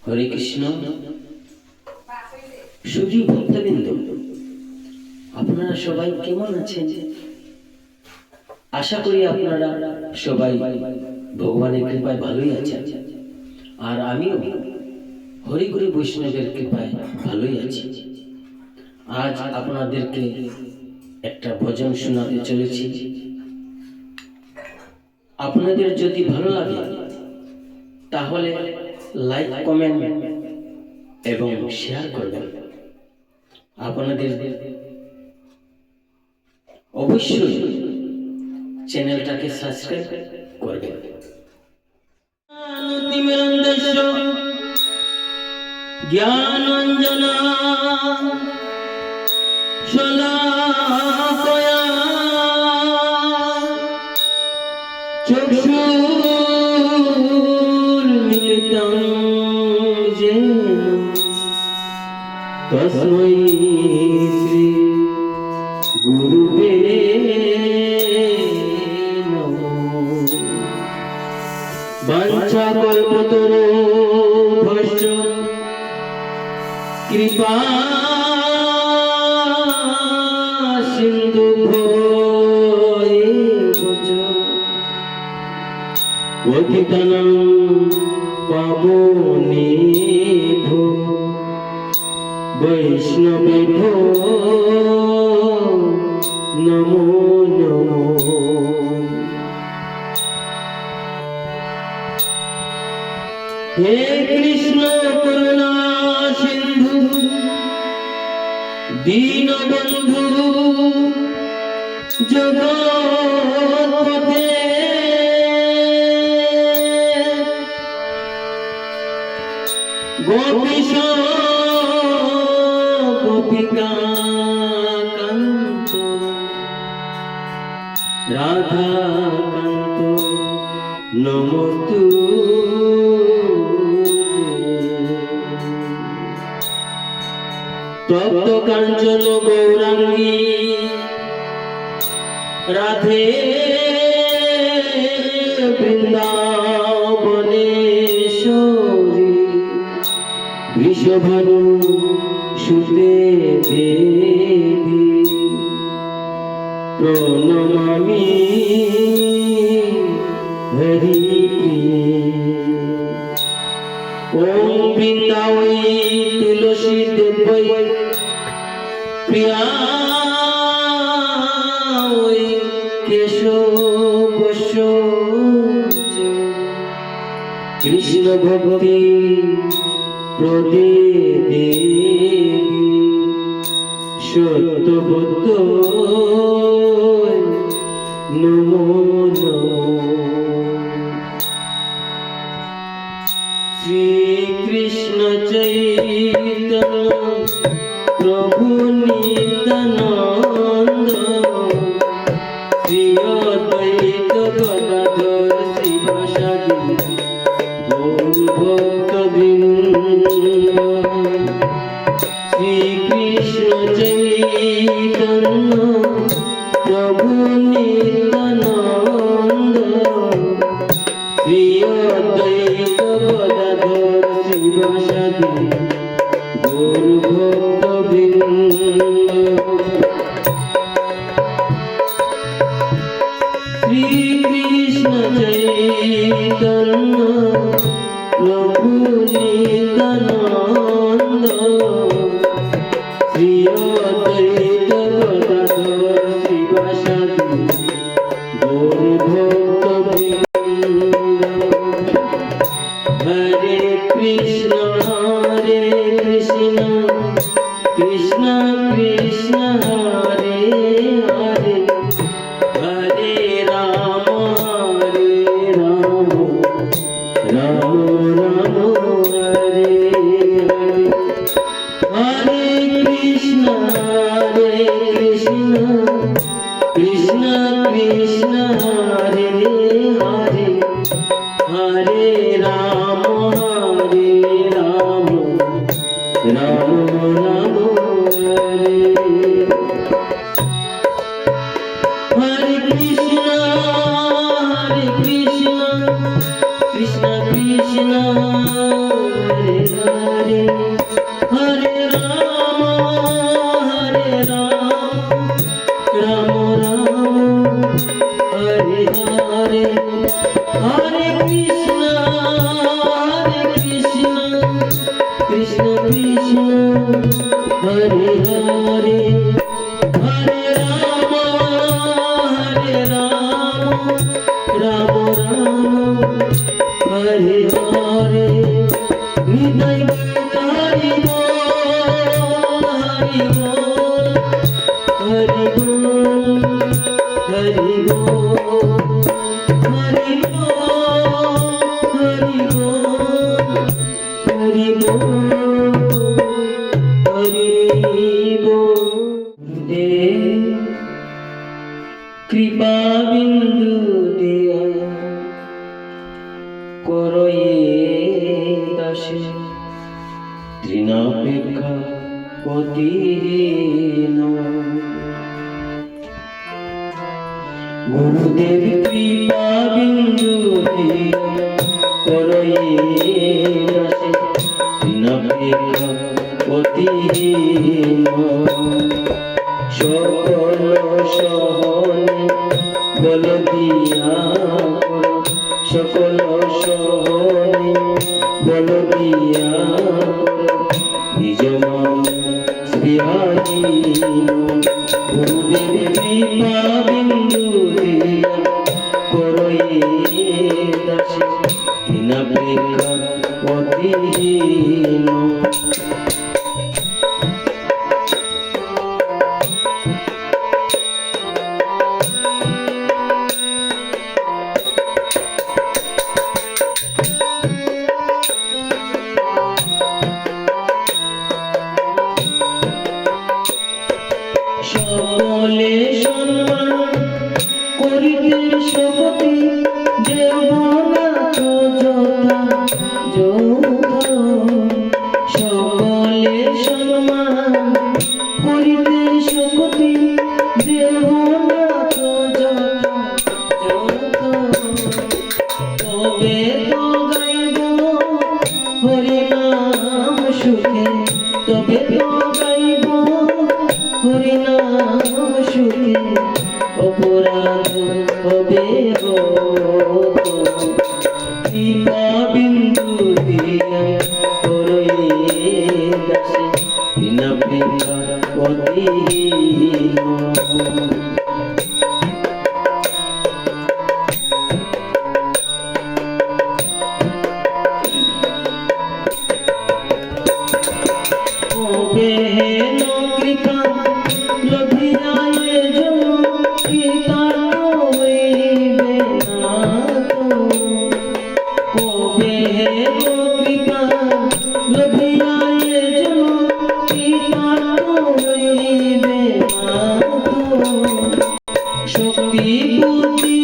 হরে কৃষ্ণ। সুধী ভক্তবৃন্দ, আপনারা সবাই কেমন আছেন? আশা করি আপনারা সবাই ভগবানের কৃপায় ভালোই আছেন, আর আমিও হরিগুরু বৈষ্ণবের কৃপায় ভালোই আছি। আজ আপনাদেরকে একটা ভজন শোনাতে চলেছি। আপনাদের যদি ভালো লাগে তাহলে লাইক, কমেন্ট এবং শেয়ার করবেন। আপনাদের অবশ্যই চ্যানেলটাকে সাবস্ক্রাইব করবেন। জ্ঞানাঞ্জনা শলাকয়া চক্ষুর্মিলিতং যেন তস্मै শ্রী গুরুবে নমঃ। বাঞ্ছাকল্পতরুভ্যশ্চ কৃপা সিন্ধুভ্যো এব চ পতিতানাং পাবনেভ্যো বৈষ্ণবেভ্যো নমো নমো। হে কৃষ্ণ করুণা সিন্ধু দীনবন্ধু জগৎপতে গোপীশ গোপিকা কান্ত রাধা কান্ত নমস্তুতে। তপ্ত কাঞ্চন গৌরাঙ্গী রাধে বৃন্দাবনেশ্বরী বৃষভানু সুতে দেবী প্রণমামি হরিপ্রিয়ে। ওম বৃন্দাবৈ তুলসী দেবৈ প্রিয়ায় কেশবস্য কৃষ্ণ ভক্তি প্রদে দেবী সত্যবত নমো নমো। শ্রীকৃষ্ণ চৈতন্য প্রভু নিত্যানন্দ শ্রী অদ্বৈত গদাধর শিবাসাদি গৌর ভক্তবৃন্দ। শ্রীকৃষ্ণ চৈতন্য প্রভু নিত্যানন্দ শ্রী অদ্বৈত গদাধর শিবাসাদি গৌর ভক্তবৃন্দ। শ্রীকৃষ্ণ চৈতন্য প্রভু নিত্যানন্দ শ্রী অদ্বৈত গদাধর শিবাসাদি গৌর ভক্তবৃন্দ। হরে কৃষ্ণ কৃষ্ণ কৃষ্ণ হরে হরে হরে রাম রাম রাম হরে হরে। হরে কৃষ্ণ কৃষ্ণ কৃষ্ণ হরে হরে হরে রাম রাম রাম হরে। কৃষ্ণ হরে হরে হরে রাম রাম রাম হরে হরে হৃদয় হরি বল হরি বল হরি বল হরি বল হরি বল হরি বল হরি বল কৃপা বিন্দু দিয়া করয়ে দাসে তৃণাপেক্ষা অতিহীন গুরুদেব কৃপা বিন্দু দিয়া করয়ে দাসে তৃণাপেক্ষা অতিহীন সকল সহনে বল দিয়া করো সকল সহনে বল দিয়া করো নিজ মন শ্রীহীন গুরুদেব কৃপা বিন্দু দিয়া করো দাসে তৃণাপেক্ষা অতিহীন সকলে সম্মান করিতে সকতি দেবনাথ যোদ্ধা যোদ্ধা সকলে সম্মান করিতে সকতি দেবনাথ যোদ্ধা যোদ্ধা তবে তো গাইব হরিনাম সুখে তবে তো গাইব হরিনাম সুখে অপরাধ হবে কৃপা বিন্দু দিয়া করয়ে দাসে তৃণাপেক্ষা অতিহীন কৃপা লভিয়ায়ে জন কৃতার্থ হইবে না কবে কৃপা লভিয়ায়ে জন কৃতার্থ হইবে না শক্তি বুদ্ধি